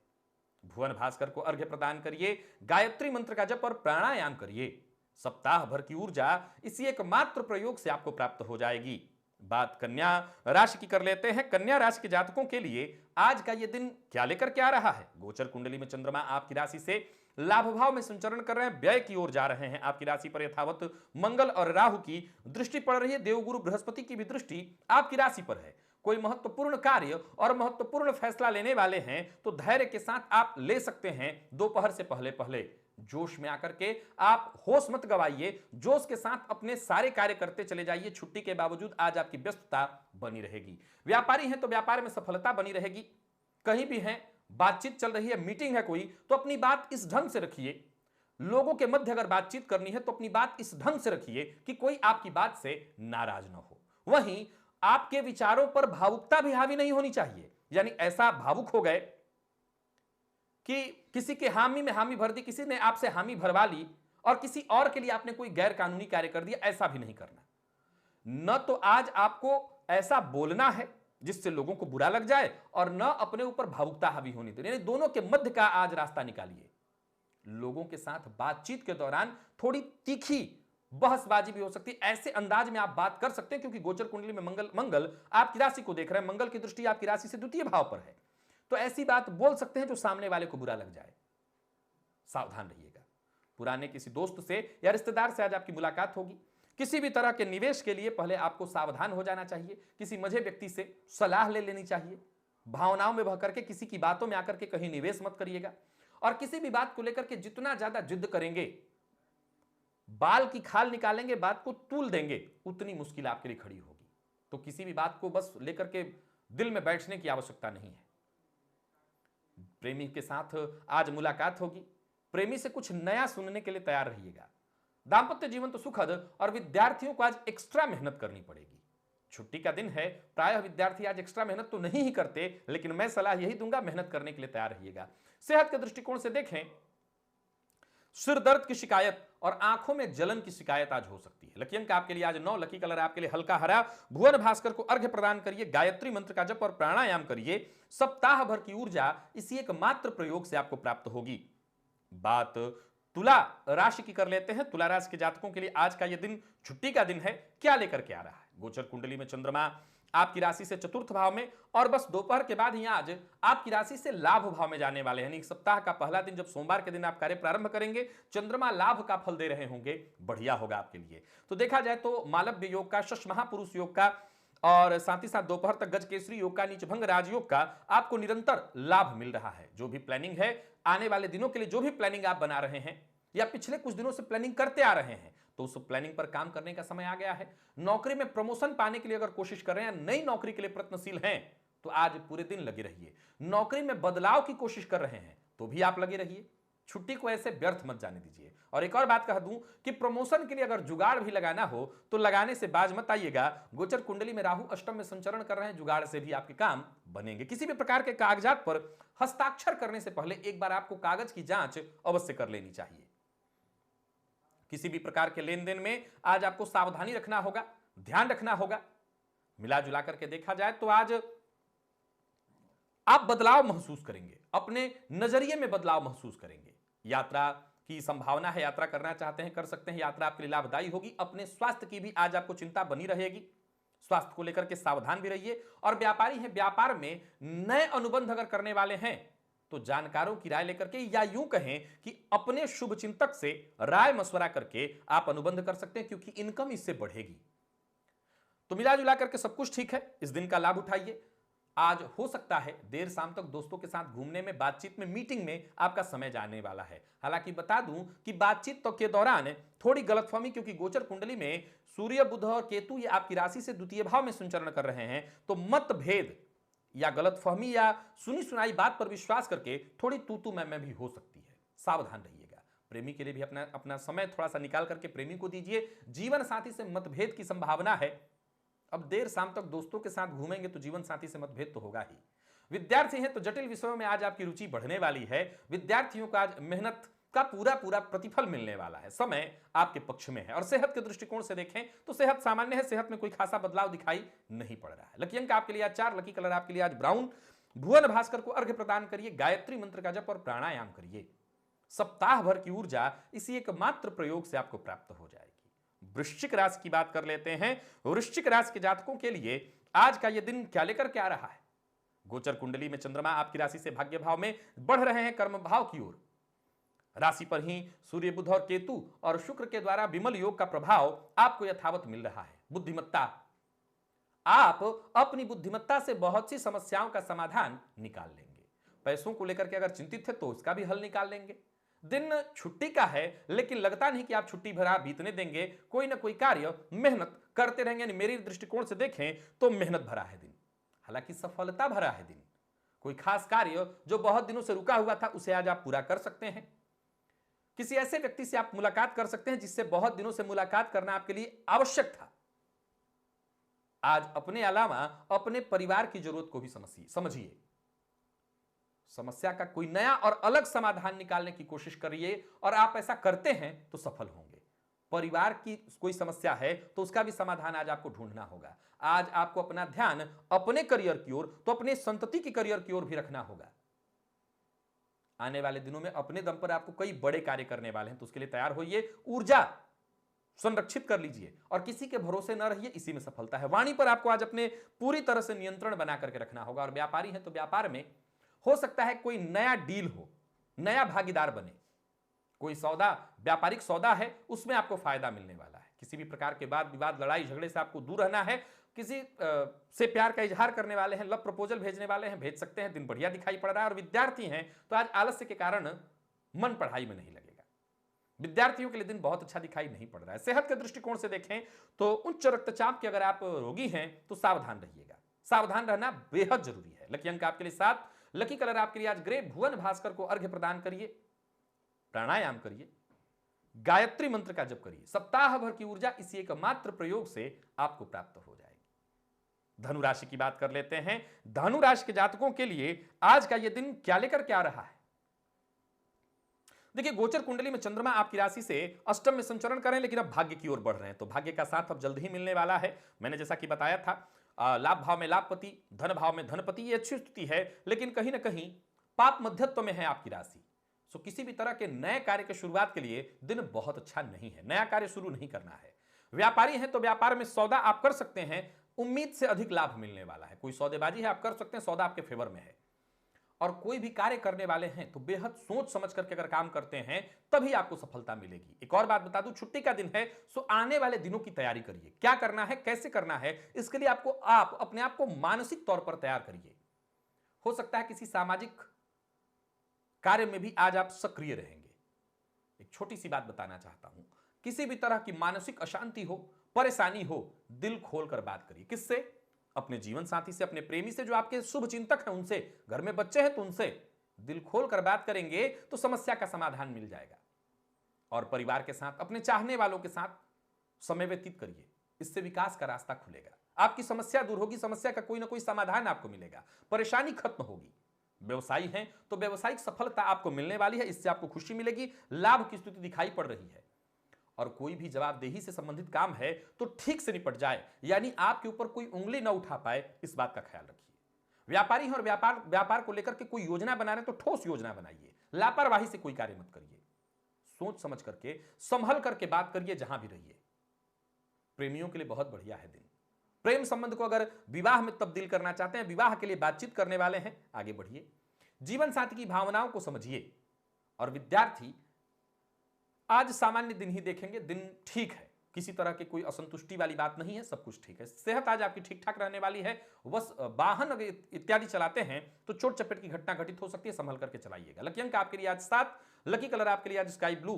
भुवन भास्कर को अर्घ्य प्रदान करिए, गायत्री मंत्र का जप और प्राणायाम करिए। सप्ताह भर की ऊर्जा इसी एकमात्र प्रयोग से आपको प्राप्त हो जाएगी। बात कन्या राशि की कर लेते हैं। कन्या राशि के जातकों के लिए आज का यह दिन क्या लेकर के आ रहा है? गोचर कुंडली में चंद्रमा आपकी राशि से लाभ भाव में संचरण कर रहे हैं, व्यय की ओर जा रहे हैं। आपकी राशि पर यथावत मंगल और राहु की दृष्टि पड़ रही है। देवगुरु बृहस्पति की भी दृष्टि आपकी राशि पर है। कोई महत्वपूर्ण कार्य और महत्वपूर्ण फैसला लेने वाले हैं तो धैर्य के साथ आप ले सकते हैं। दोपहर से पहले पहले जोश में आकर के आप होश मत गवाइए, जोश के साथ अपने सारे कार्य करते चले जाइए। छुट्टी के बावजूद आज आपकी व्यस्तता बनी रहेगी। व्यापारी हैं तो व्यापार में सफलता बनी रहेगी। कहीं भी हैं, बातचीत चल रही है, मीटिंग है कोई, तो अपनी बात इस ढंग से रखिए। लोगों के मध्य अगर बातचीत करनी है तो अपनी बात इस ढंग से रखिए कि कोई आपकी बात से नाराज ना हो। वहीं आपके विचारों पर भावुकता भी हावी नहीं होनी चाहिए, यानी ऐसा भावुक हो गए कि किसी के हामी में हामी भर दी, किसी ने आपसे हामी भरवा ली और किसी और के लिए आपने कोई गैर कानूनी कार्य कर दिया, ऐसा भी नहीं करना। न तो आज आपको ऐसा बोलना है जिससे लोगों को बुरा लग जाए, और न अपने ऊपर भावुकता हावी होनी देनी, यानी दोनों के मध्य का आज रास्ता निकालिए। लोगों के साथ बातचीत के दौरान थोड़ी तीखी बहसबाजी भी हो सकती है, ऐसे अंदाज में आप बात कर सकते हैं, क्योंकि गोचर कुंडली में मंगल आपकी राशि को देख रहे हैं। मंगल की दृष्टि आपकी राशि से द्वितीय भाव पर है, तो ऐसी बात बोल सकते हैं जो सामने वाले को बुरा लग जाए। सावधान रहिएगा। पुराने किसी दोस्त से या रिश्तेदार से आज आपकी मुलाकात होगी। किसी भी तरह के निवेश के लिए पहले आपको सावधान हो जाना चाहिए। किसी मझे व्यक्ति से सलाह ले लेनी चाहिए। भावनाओं में बह करके किसी की बातों में आकर के कहीं निवेश मत करिएगा। और किसी भी बात को लेकर के जितना ज्यादा जिद करेंगे, बाल की खाल निकालेंगे, बात को तूल देंगे, उतनी मुश्किल आपके लिए खड़ी होगी। तो किसी भी बात को बस लेकर के दिल में बैठने की आवश्यकता नहीं है। प्रेमी के साथ आज मुलाकात होगी। प्रेमी से कुछ नया सुनने के लिए तैयार रहिएगा। दांपत्य जीवन तो सुखद, और विद्यार्थियों को आज एक्स्ट्रा मेहनत करनी पड़ेगी। छुट्टी का दिन है, प्रायः विद्यार्थी आज एक्स्ट्रा मेहनत तो नहीं ही करते, लेकिन मैं सलाह यही दूंगा, मेहनत करने के लिए तैयार रहिएगा। सेहत के दृष्टिकोण से देखें, सिर दर्द की शिकायत और आंखों में जलन की शिकायत आज हो सकती है। लकी अंक आपके लिए आज 9, लकी कलर आपके लिए हल्का हरा। भुवन भास्कर को अर्घ्य प्रदान करिए, गायत्री मंत्र का जप और प्राणायाम करिए। सप्ताह भर की ऊर्जा इसी एक मात्र प्रयोग से आपको प्राप्त होगी। बात तुला राशि की कर लेते हैं। तुला राशि के जातकों के लिए आज का यह दिन छुट्टी का दिन है। क्या लेकर के आ रहा है? गोचर कुंडली में चंद्रमा आपकी राशि से चतुर्थ भाव में, और बस दोपहर के बाद ही आज आपकी राशि से लाभ भाव में जाने वाले हैं। यानी सप्ताह का पहला दिन, जब सोमवार के दिन आप कार्य प्रारंभ करेंगे, चंद्रमा लाभ का फल दे रहे होंगे, बढ़िया होगा आपके लिए। तो देखा जाए तो मालव्य योग का, शश महापुरुष योग का, और साथ ही साथ दोपहर तक गजकेसरी योग का, नीचभंग राजयोग का आपको निरंतर लाभ मिल रहा है। जो भी प्लानिंग है आने वाले दिनों के लिए, जो भी प्लानिंग आप बना रहे हैं या पिछले कुछ दिनों से प्लानिंग करते आ रहे हैं, तो उस प्लानिंग पर काम करने का समय आ गया है। नौकरी में प्रमोशन पाने के लिए अगर कोशिश कर रहे हैं, नई नौकरी के लिए प्रयत्नशील हैं, तो आज पूरे दिन लगे रहिए। नौकरी में बदलाव की कोशिश कर रहे हैं तो भी आप लगे रहिए। छुट्टी को ऐसे व्यर्थ मत जाने दीजिए। और एक और बात कह दूं कि प्रमोशन के लिए अगर जुगाड़ भी लगाना हो तो लगाने से बाज मत आइएगा। गोचर कुंडली में राहु अष्टम में संचरण कर रहे हैं, जुगाड़ से भी आपके काम बनेंगे। किसी भी प्रकार के कागजात पर हस्ताक्षर करने से पहले एक बार आपको कागज की जांच अवश्य कर लेनी चाहिए। किसी भी प्रकार के लेन देन में आज आपको सावधानी रखना होगा, ध्यान रखना होगा। मिला जुला करके देखा जाए तो आज आप बदलाव महसूस करेंगे, अपने नजरिए में बदलाव महसूस करेंगे। यात्रा की संभावना है, यात्रा करना चाहते हैं कर सकते हैं, यात्रा आपके लिए लाभदायी होगी। अपने स्वास्थ्य की भी आज आपको चिंता बनी रहेगी, स्वास्थ्य को लेकर के सावधान भी रहिए। और व्यापारी हैं, व्यापार में नए अनुबंध अगर करने वाले हैं तो जानकारों की राय लेकर के, या यूं कहें कि अपने शुभ चिंतक से राय मशवरा करके आप अनुबंध कर सकते हैं, क्योंकि इनकम इससे बढ़ेगी। तो मिला जुला करके सब कुछ ठीक है, इस दिन का लाभ उठाइए। आज हो सकता है देर शाम तक दोस्तों के साथ घूमने में, बातचीत में, मीटिंग में आपका समय जाने वाला है। हालांकि बता दूं कि बातचीत तो के दौरान थोड़ी गलतफहमी, क्योंकि गोचर कुंडली में सूर्य, बुध और केतु ये आपकी राशि से द्वितीय भाव में संचरण कर रहे हैं, तो मतभेद या गलतफहमी या सुनी सुनाई बात पर विश्वास करके थोड़ी तू मैं भी हो सकती है, सावधान रहिएगा। प्रेमी के लिए भी अपना समय थोड़ा सा निकाल करके प्रेमी को दीजिए। जीवन साथी से मतभेद की संभावना है। अब देर शाम तक दोस्तों के साथ घूमेंगे तो जीवन साथी से मतभेद तो होगा ही। विद्यार्थी हैं तो जटिल विषयों में आज आपकी रुचि बढ़ने वाली है। विद्यार्थियों का आज मेहनत का पूरा प्रतिफल मिलने वाला है, समय आपके पक्ष में है। और सेहत के दृष्टिकोण से देखें तो सेहत सामान्य है, सेहत में कोई खासा बदलाव दिखाई नहीं पड़ रहा है। लकी अंक आपके लिए आज 4, लकी कलर आपके लिए आज ब्राउन। भुवन भास्कर को अर्घ्य प्रदान करिए, गायत्री मंत्र का जप और प्राणायाम करिए। सप्ताह भर की ऊर्जा इसी एकमात्र प्रयोग से आपको प्राप्त हो जाएगी। वृश्चिक राशि की बात कर लेते हैं। वृश्चिक राशि के जातकों के लिए आज का यह दिन क्या लेकर के आ रहा है? गोचर कुंडली में चंद्रमा आपकी राशि से भाग्य भाव में बढ़ रहे हैं, कर्म भाव की ओर। राशि पर ही सूर्य, बुध और केतु और शुक्र के द्वारा विमल योग का प्रभाव आपको यथावत मिल रहा है। बुद्धिमत्ता, आप अपनी बुद्धिमत्ता से बहुत सी समस्याओं का समाधान निकाल लेंगे। पैसों को लेकर के अगर चिंतित है तो उसका भी हल निकाल लेंगे। दिन छुट्टी का है, लेकिन लगता नहीं कि आप छुट्टी भरा बीतने देंगे। कोई ना कोई कार्य मेहनत करते रहेंगे। मेरी दृष्टिकोण से देखें तो मेहनत भरा है दिन, हालांकि सफलता भरा है दिन। कोई खास कार्य जो बहुत दिनों से रुका हुआ था उसे आज आप पूरा कर सकते हैं। किसी ऐसे व्यक्ति से आप मुलाकात कर सकते हैं जिससे बहुत दिनों से मुलाकात करना आपके लिए आवश्यक था। आज अपने अलावा अपने परिवार की जरूरत को भी समझिए। समस्या का कोई नया और अलग समाधान निकालने की कोशिश करिए, और आप ऐसा करते हैं तो सफल होंगे। परिवार की कोई समस्या है तो उसका भी समाधान आज आपको ढूंढना होगा। आज आपको अपना ध्यान अपने करियर की ओर, तो अपने संतति की करियर की ओर भी रखना होगा। आने वाले दिनों में अपने दम पर आपको कई बड़े कार्य करने वाले हैं, तो उसके लिए तैयार होइए। ऊर्जा संरक्षित कर लीजिए और किसी के भरोसे न रहिए, इसी में सफलता है। वाणी पर आपको आज अपने पूरी तरह से नियंत्रण बना करके रखना होगा। और व्यापारी हैं तो व्यापार में हो सकता है कोई नया डील हो, नया भागीदार बने। कोई सौदा, व्यापारिक सौदा है, उसमें आपको फायदा मिलने वाला है। किसी भी प्रकार के वाद विवाद, लड़ाई झगड़े से आपको दूर रहना है। किसी से प्यार का इजहार करने वाले हैं, लव प्रपोजल भेजने वाले हैं, भेज सकते हैं, दिन बढ़िया दिखाई पड़ रहा है। और विद्यार्थी हैं तो आज आलस्य के कारण मन पढ़ाई में नहीं लगेगा। विद्यार्थियों के लिए दिन बहुत अच्छा दिखाई नहीं पड़ रहा है। सेहत के दृष्टिकोण से देखें तो उच्च रक्तचाप के अगर आप रोगी हैं तो सावधान रहिएगा। सावधान रहना बेहद जरूरी है। लकी अंक आपके लिए 7, लकी कलर आपके लिए आज ग्रे। भुवन भास्कर को अर्घ्य प्रदान करिए, प्राणायाम करिए, गायत्री मंत्र का जप करिए। सप्ताह भर की ऊर्जा इसी एकमात्र प्रयोग से आपको प्राप्त हो जाएगी। धनु राशि की बात कर लेते हैं। धनु राशि के जातकों के लिए आज का यह दिन क्या लेकर के आ रहा है? देखिए, गोचर कुंडली में चंद्रमा आपकी राशि से अष्टम में संचरण करें, लेकिन अब भाग्य की ओर बढ़ रहे हैं, तो भाग्य का साथ अब जल्द ही मिलने वाला है। मैंने जैसा कि बताया था, लाभ भाव में लाभपति, धन भाव में धनपति, ये अच्छी स्थिति है, लेकिन कहीं ना कहीं पाप मध्यत्व में है आपकी राशि। सो किसी भी तरह के नए कार्य की शुरुआत के लिए दिन बहुत अच्छा नहीं है। नया कार्य शुरू नहीं करना है। व्यापारी हैं तो व्यापार में सौदा आप कर सकते हैं, उम्मीद से अधिक लाभ मिलने वाला है। कोई सौदेबाजी है आप कर सकते हैं, सौदा आपके फेवर में है। और कोई भी कार्य करने वाले हैं तो बेहद सोच समझ करके अगर काम करते हैं तभी आपको सफलता मिलेगी। एक और बात बता दूं, छुट्टी का दिन है, सो आने वाले दिनों की तैयारी करिए। क्या करना है, कैसे करना है, इसके लिए आप अपने आप को मानसिक तौर पर तैयार करिए। हो सकता है किसी सामाजिक कार्य में भी आज आप सक्रिय रहेंगे। एक छोटी सी बात बताना चाहता हूं, किसी भी तरह की मानसिक अशांति हो, परेशानी हो, दिल खोलकर बात करिए। किससे? अपने जीवन साथी से, अपने प्रेमी से, जो आपके शुभ चिंतक हैं उनसे। घर में बच्चे हैं तो उनसे दिल खोलकर बात करेंगे तो समस्या का समाधान मिल जाएगा। और परिवार के साथ, अपने चाहने वालों के साथ समय व्यतीत करिए, इससे विकास का रास्ता खुलेगा। आपकी समस्या दूर होगी, समस्या का कोई ना कोई समाधान आपको मिलेगा, परेशानी खत्म होगी। व्यवसायी हैं तो व्यवसायिक सफलता आपको मिलने वाली है, इससे आपको खुशी मिलेगी, लाभ की स्थिति दिखाई पड़ रही है। और कोई भी जवाबदेही से संबंधित काम है तो ठीक से निपट जाए, यानी आपके ऊपर कोई उंगली न उठा पाए, इस बात का ख्याल रखिए। व्यापारी हैं और व्यापार को लेकर के कोई योजना बना रहे तो ठोस योजना बनाइए, लापरवाही से कोई कार्य मत करिए। सोच समझ करके, संभल करके बात करिए जहां भी रहिए। प्रेमियों के लिए बहुत बढ़िया है दिन। प्रेम संबंध को अगर विवाह में तब्दील करना चाहते हैं, विवाह के लिए बातचीत करने वाले हैं, आगे बढ़िए। जीवन साथी की भावनाओं को समझिए। और विद्यार्थी आज सामान्य दिन ही देखेंगे, दिन ठीक है, किसी तरह की कोई असंतुष्टि वाली बात नहीं है, सब कुछ ठीक है। सेहत आज आपकी ठीक ठाक रहने वाली है। बस वाहन अगर इत्यादि चलाते हैं तो चोट चपेट की घटना घटित हो सकती है, संभल करके चलाइएगा। लकी अंक आपके लिए आज 7, लकी कलर आपके लिए आज स्काई ब्लू।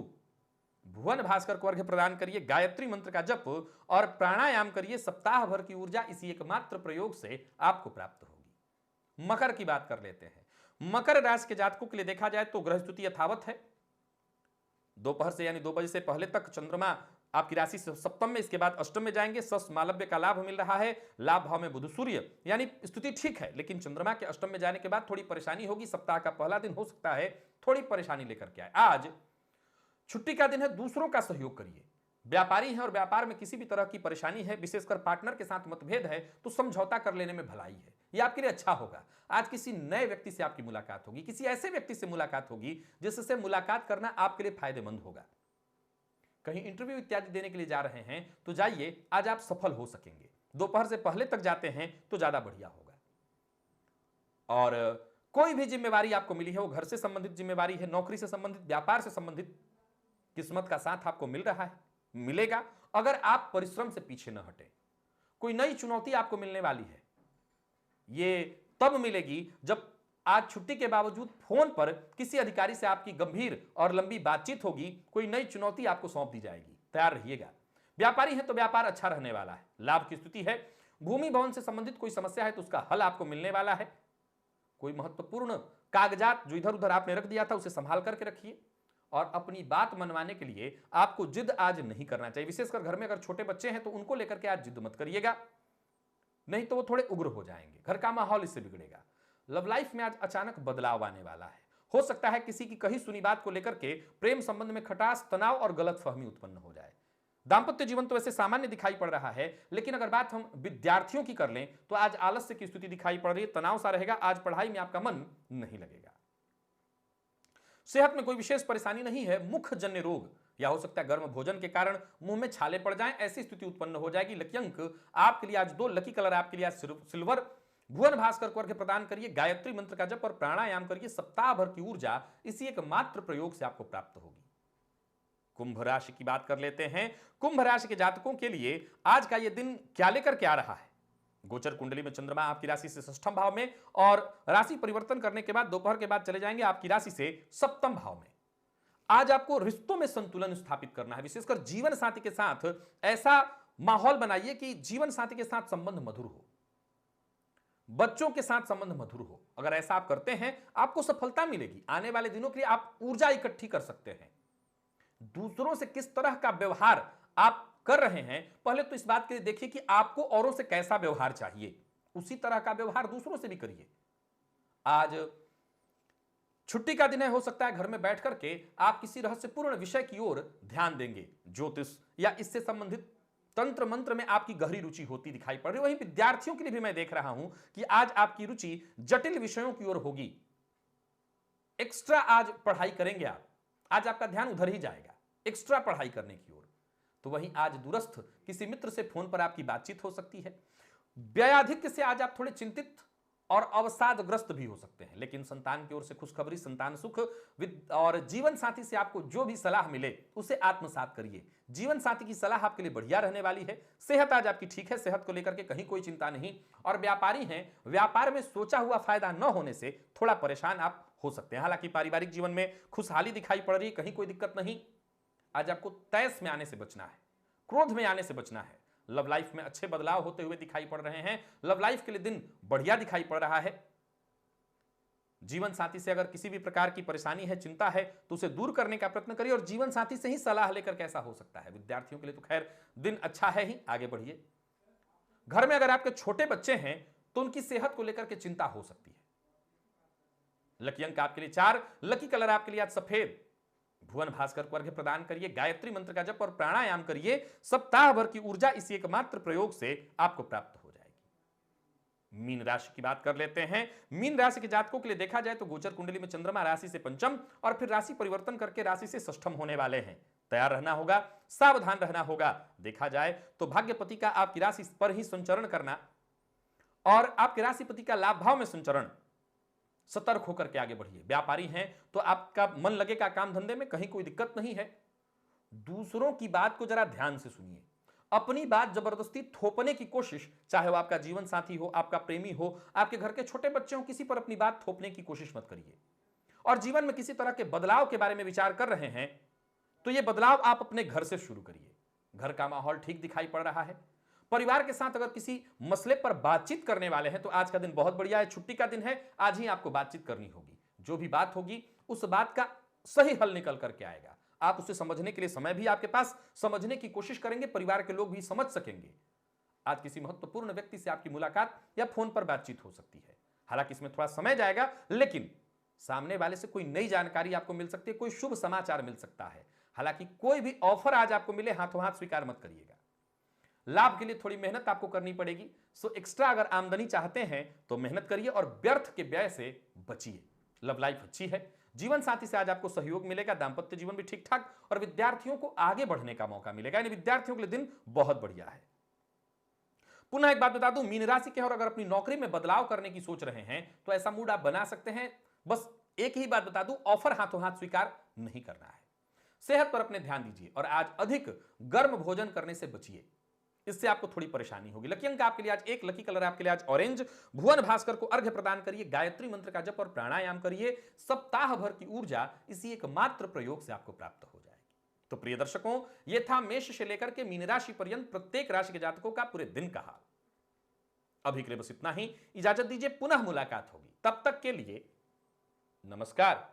भुवन भास्कर को अर्घ्य प्रदान करिए, गायत्री मंत्र का जप और प्राणायाम करिए। सप्ताह भर की ऊर्जा इसी एकमात्र प्रयोग से आपको प्राप्त होगी। मकर की बात कर लेते हैं। मकर राशि के जातकों के लिए देखा जाए तो ग्रह स्थिति यथावत है। दोपहर से यानी 2 बजे से पहले तक चंद्रमा आपकी राशि से सप्तम में, इसके बाद अष्टम में जाएंगे। सस मालव्य का लाभ मिल रहा है। लाभ भाव में बुध सूर्य, यानी स्थिति ठीक है, लेकिन चंद्रमा के अष्टम में जाने के बाद थोड़ी परेशानी होगी। सप्ताह का पहला दिन हो सकता है थोड़ी परेशानी लेकर के आए। आज छुट्टी का दिन है, दूसरों का सहयोग करिए। व्यापारी है और व्यापार में किसी भी तरह की परेशानी है, विशेषकर पार्टनर के साथ मतभेद है, तो समझौता कर लेने में भलाई है, यह आपके लिए अच्छा होगा। आज किसी नए व्यक्ति से आपकी मुलाकात होगी, किसी ऐसे व्यक्ति से मुलाकात होगी जिससे मुलाकात करना आपके लिए फायदेमंद होगा। कहीं इंटरव्यू इत्यादि देने के लिए जा रहे हैं तो जाइए, आज आप सफल हो सकेंगे। दोपहर से पहले तक जाते हैं तो ज्यादा बढ़िया होगा। और कोई भी जिम्मेवारी आपको मिली है, वो घर से संबंधित जिम्मेवारी है, नौकरी से संबंधित, व्यापार से संबंधित, किस्मत का साथ आपको मिल रहा है, मिलेगा अगर आप परिश्रम से पीछे न हटे। कोई नई चुनौती आपको मिलने वाली है, ये तब मिलेगी जब आज छुट्टी के बावजूद फोन पर किसी अधिकारी से आपकी गंभीर और लंबी बातचीत होगी। कोई नई चुनौती आपको सौंप दी जाएगी, तैयार रहिएगा। व्यापारी है तो व्यापार अच्छा रहने वाला है, लाभ की स्थिति है। भूमि भवन से संबंधित कोई समस्या है तो उसका हल आपको मिलने वाला है। कोई महत्वपूर्ण कागजात जो इधर उधर आपने रख दिया था उसे संभाल करके रखिए। और अपनी बात मनवाने के लिए आपको जिद आज नहीं करना चाहिए। विशेषकर घर में अगर छोटे बच्चे हैं तो उनको लेकर के आज जिद मत करिएगा, नहीं तो वो थोड़े उग्र हो जाएंगे, घर का माहौल इससे बिगड़ेगा। लव लाइफ में आज अचानक बदलाव आने वाला है। हो सकता है किसी की कही सुनी बात को लेकर के प्रेम संबंध में खटास, तनाव और गलतफहमी उत्पन्न हो जाए। दांपत्य जीवन तो वैसे सामान्य दिखाई पड़ रहा है, लेकिन अगर बात हम विद्यार्थियों की कर लें तो आज आलस्य की स्थिति दिखाई पड़ रही है, तनाव सा रहेगा। आज पढ़ाई में आपका मन नहीं लगेगा। सेहत में कोई विशेष परेशानी नहीं है। मुख जन्य रोग या हो सकता है गर्म भोजन के कारण मुंह में छाले पड़ जाएं, ऐसी स्थिति उत्पन्न हो जाएगी। लकी अंक आपके लिए आज 2, लकी कलर आपके लिए आज सिल्वर। भुवन भास्कर को अर्घ्य प्रदान करिए, गायत्री मंत्र का जप और प्राणायाम करिए। सप्ताह भर की ऊर्जा इसी एक मात्र प्रयोग से आपको प्राप्त होगी। कुंभ राशि की बात कर लेते हैं। कुंभ राशि के जातकों के लिए आज का यह दिन क्या लेकर के आ रहा है। गोचर कुंडली में चंद्रमा आपकी राशि से षष्ठम भाव में और राशि परिवर्तन करने के बाद दोपहर के बाद चले जाएंगे आपकी राशि से सप्तम भाव में। आज आपको रिश्तों में संतुलन स्थापित करना है। विशेषकर जीवन साथी के साथ ऐसा माहौल बनाइए कि जीवन साथी के साथ संबंध मधुर हो, बच्चों के साथ संबंध मधुर हो। अगर ऐसा आप करते हैं आपको सफलता मिलेगी। आने वाले दिनों के लिए आप ऊर्जा इकट्ठी कर सकते हैं। दूसरों से किस तरह का व्यवहार आप कर रहे हैं, पहले तो इस बात के लिए देखिए कि आपको औरों से कैसा व्यवहार चाहिए, उसी तरह का व्यवहार दूसरों से भी करिए। आज छुट्टी का दिन है, हो सकता है घर में बैठ करके आप किसी रहस्यपूर्ण विषय की ओर ध्यान देंगे। ज्योतिष या इससे संबंधित तंत्र मंत्र में आपकी गहरी रुचि होती दिखाई पड़ रही है। वहीं विद्यार्थियों के लिए भी मैं देख रहा हूं कि आज आपकी रुचि जटिल विषयों की ओर होगी। एक्स्ट्रा आज पढ़ाई करेंगे आप, आज आपका ध्यान उधर ही जाएगा, एक्स्ट्रा पढ़ाई करने की ओर। तो वहीं आज दूरस्थ किसी मित्र से फोन पर आपकी बातचीत हो सकती है। व्ययाधिक्य से आज आप थोड़े चिंतित और अवसादग्रस्त भी हो सकते हैं, लेकिन संतान की ओर से खुशखबरी, संतान सुख और जीवन साथी से आपको जो भी सलाह मिले उसे आत्मसात करिए। जीवन साथी की सलाह आपके लिए बढ़िया रहने वाली है। सेहत आज आपकी ठीक है, सेहत को लेकर के कहीं कोई चिंता नहीं। और व्यापारी हैं, व्यापार में सोचा हुआ फायदा न होने से थोड़ा परेशान आप हो सकते हैं। हालांकि पारिवारिक जीवन में खुशहाली दिखाई पड़ रही है, कहीं कोई दिक्कत नहीं। आज आपको तैस में आने से बचना है, क्रोध में आने से बचना है। लव लाइफ में अच्छे बदलाव होते हुए दिखाई पड़ रहे हैं। लव लाइफ के लिए दिन बढ़िया दिखाई पड़ रहा है। जीवन साथी से अगर किसी भी प्रकार की परेशानी है, चिंता है, तो उसे दूर करने का प्रयत्न करिए और जीवन साथी से ही सलाह लेकर कैसा हो सकता है। विद्यार्थियों के लिए तो खैर दिन अच्छा है ही, आगे बढ़िए। घर में अगर आपके छोटे बच्चे हैं तो उनकी सेहत को लेकर के चिंता हो सकती है। लकी अंक आपके लिए 4, लकी कलर आपके लिए आज सफेद। भुवन भास्कर को अर्घ्य प्रदान करिए, गायत्री मंत्र का जप और प्राणायाम करिए। सप्ताह भर की ऊर्जा इसी एकमात्र प्रयोग से आपको प्राप्त हो जाएगी। मीन राशि की बात कर लेते हैं। मीन राशि के जातकों के लिए देखा जाए तो गोचर कुंडली में चंद्रमा राशि से पंचम और फिर राशि परिवर्तन करके राशि से षष्ठम होने वाले हैं। तैयार रहना होगा, सावधान रहना होगा। देखा जाए तो भाग्यपति का आपकी राशि पर ही संचरण करना और आपके राशिपति का लाभ भाव में संचरण, सतर्क होकर के आगे बढ़िए। व्यापारी हैं तो आपका मन लगेगा काम धंधे में, कहीं कोई दिक्कत नहीं है। दूसरों की बात को जरा ध्यान से सुनिए। अपनी बात जबरदस्ती थोपने की कोशिश, चाहे वो आपका जीवन साथी हो, आपका प्रेमी हो, आपके घर के छोटे बच्चे हो, किसी पर अपनी बात थोपने की कोशिश मत करिए। और जीवन में किसी तरह के बदलाव के बारे में विचार कर रहे हैं तो यह बदलाव आप अपने घर से शुरू करिए। घर का माहौल ठीक दिखाई पड़ रहा है। परिवार के साथ अगर किसी मसले पर बातचीत करने वाले हैं तो आज का दिन बहुत बढ़िया है, छुट्टी का दिन है, आज ही आपको बातचीत करनी होगी। जो भी बात होगी उस बात का सही हल निकल करके आएगा। आप उसे समझने के लिए समय भी आपके पास, समझने की कोशिश करेंगे, परिवार के लोग भी समझ सकेंगे। आज किसी महत्वपूर्ण व्यक्ति से आपकी मुलाकात या फोन पर बातचीत हो सकती है। हालांकि इसमें थोड़ा समय जाएगा, लेकिन सामने वाले से कोई नई जानकारी आपको मिल सकती है, कोई शुभ समाचार मिल सकता है। हालांकि कोई भी ऑफर आज आपको मिले, हाथों हाथ स्वीकार मत करिएगा। लाभ के लिए थोड़ी मेहनत आपको करनी पड़ेगी। सो एक्स्ट्रा अगर आमदनी चाहते हैं तो मेहनत करिए और व्यर्थ के व्यय से बचिए। लव लाइफ अच्छी है, जीवन साथी से आज आपको सहयोग मिलेगा, दांपत्य जीवन भी ठीक ठाक और विद्यार्थियों को आगे बढ़ने का मौका मिलेगा। यानी विद्यार्थियों के लिए दिन बहुत बढ़िया है। पुनः एक बात बता दूं, मीन राशि के और अगर अपनी नौकरी में बदलाव करने की सोच रहे हैं तो ऐसा मूड आप बना सकते हैं। बस एक ही बात बता दूं, ऑफर हाथों हाथ स्वीकार नहीं करना है। सेहत पर अपने ध्यान दीजिए और आज अधिक गर्म भोजन करने से बचिए, इससे आपको थोड़ी परेशानी होगी। लकी अंक आपके लिए आज एक, लकी कलर आपके लिए आज ऑरेंज। भुवन भास्कर को अर्घ्य प्रदान करिए, गायत्री मंत्र का जप और प्राणायाम करिए। सप्ताह भर की ऊर्जा इसी एक मात्र प्रयोग से आपको प्राप्त हो जाएगी। तो प्रिय दर्शकों, यह था मेष से लेकर के मीन राशि पर्यंत प्रत्येक राशि के जातकों का पूरे दिन का हाल। अभी के लिए बस इतना ही, इजाजत दीजिए, पुनः मुलाकात होगी। तब तक के लिए नमस्कार।